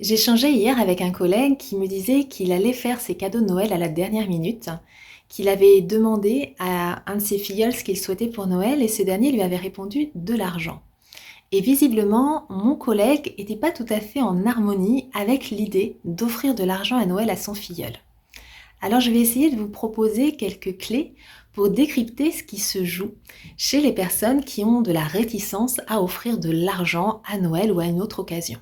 J'échangeais hier avec un collègue qui me disait qu'il allait faire ses cadeaux de Noël à la dernière minute, qu'il avait demandé à un de ses filleuls ce qu'il souhaitait pour Noël et ce dernier lui avait répondu de l'argent. Et visiblement, mon collègue n'était pas tout à fait en harmonie avec l'idée d'offrir de l'argent à Noël à son filleul. Alors je vais essayer de vous proposer quelques clés pour décrypter ce qui se joue chez les personnes qui ont de la réticence à offrir de l'argent à Noël ou à une autre occasion.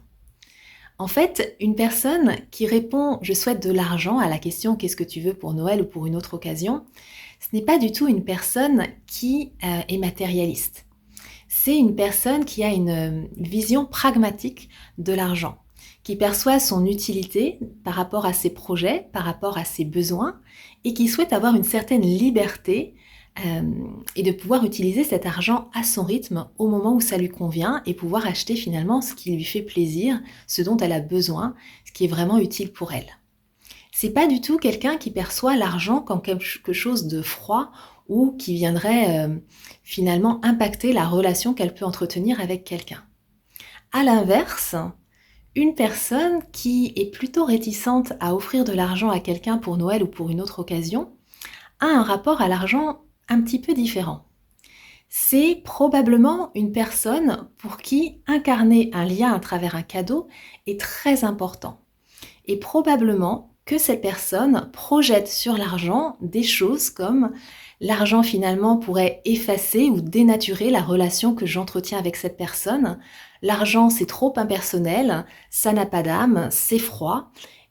En fait, une personne qui répond «je souhaite de l'argent» à la question «qu'est-ce que tu veux pour Noël ou pour une autre occasion?» ce n'est pas du tout une personne qui est matérialiste. C'est une personne qui a une vision pragmatique de l'argent, qui perçoit son utilité par rapport à ses projets, par rapport à ses besoins et qui souhaite avoir une certaine liberté et de pouvoir utiliser cet argent à son rythme au moment où ça lui convient et pouvoir acheter finalement ce qui lui fait plaisir, ce dont elle a besoin, ce qui est vraiment utile pour elle. C'est pas du tout quelqu'un qui perçoit l'argent comme quelque chose de froid ou qui viendrait finalement impacter la relation qu'elle peut entretenir avec quelqu'un. À l'inverse, une personne qui est plutôt réticente à offrir de l'argent à quelqu'un pour Noël ou pour une autre occasion a un rapport à l'argent un petit peu différent. C'est probablement une personne pour qui incarner un lien à travers un cadeau est très important. Et probablement que cette personne projette sur l'argent des choses comme l'argent finalement pourrait effacer ou dénaturer la relation que j'entretiens avec cette personne. L'argent c'est trop impersonnel, ça n'a pas d'âme, c'est froid.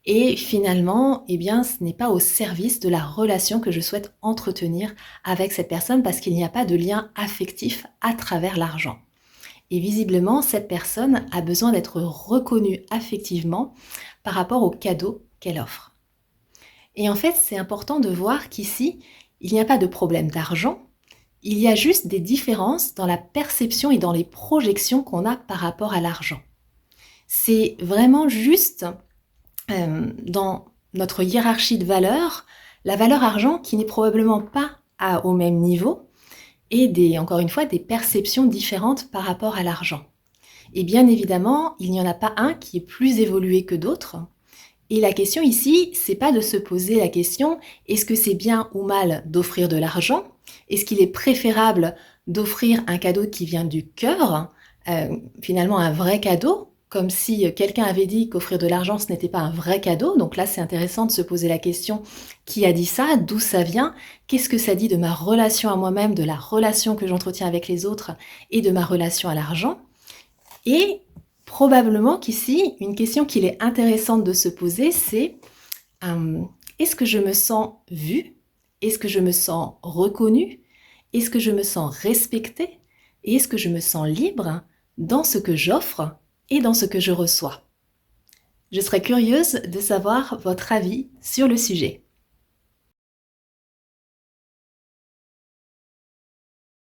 Et finalement, eh bien, ce n'est pas au service de la relation que je souhaite entretenir avec cette personne parce qu'il n'y a pas de lien affectif à travers l'argent. Et visiblement, cette personne a besoin d'être reconnue affectivement par rapport au cadeau qu'elle offre. Et en fait, c'est important de voir qu'ici, il n'y a pas de problème d'argent, il y a juste des différences dans la perception et dans les projections qu'on a par rapport à l'argent. C'est vraiment juste dans notre hiérarchie de valeurs, la valeur argent qui n'est probablement pas au même niveau et encore une fois, des perceptions différentes par rapport à l'argent. Et bien évidemment, il n'y en a pas un qui est plus évolué que d'autres. Et la question ici, c'est pas de se poser la question est-ce que c'est bien ou mal d'offrir de l'argent? Est-ce qu'il est préférable d'offrir un cadeau qui vient du cœur, finalement un vrai cadeau, comme si quelqu'un avait dit qu'offrir de l'argent ce n'était pas un vrai cadeau. Donc là, c'est intéressant de se poser la question qui a dit ça, d'où ça vient, qu'est-ce que ça dit de ma relation à moi-même, de la relation que j'entretiens avec les autres et de ma relation à l'argent. Et probablement qu'ici, une question qu'il est intéressante de se poser, c'est est-ce que je me sens vue? Est-ce que je me sens reconnue? Est-ce que je me sens respectée? Et est-ce que je me sens libre dans ce que j'offre et dans ce que je reçois? Je serais curieuse de savoir votre avis sur le sujet.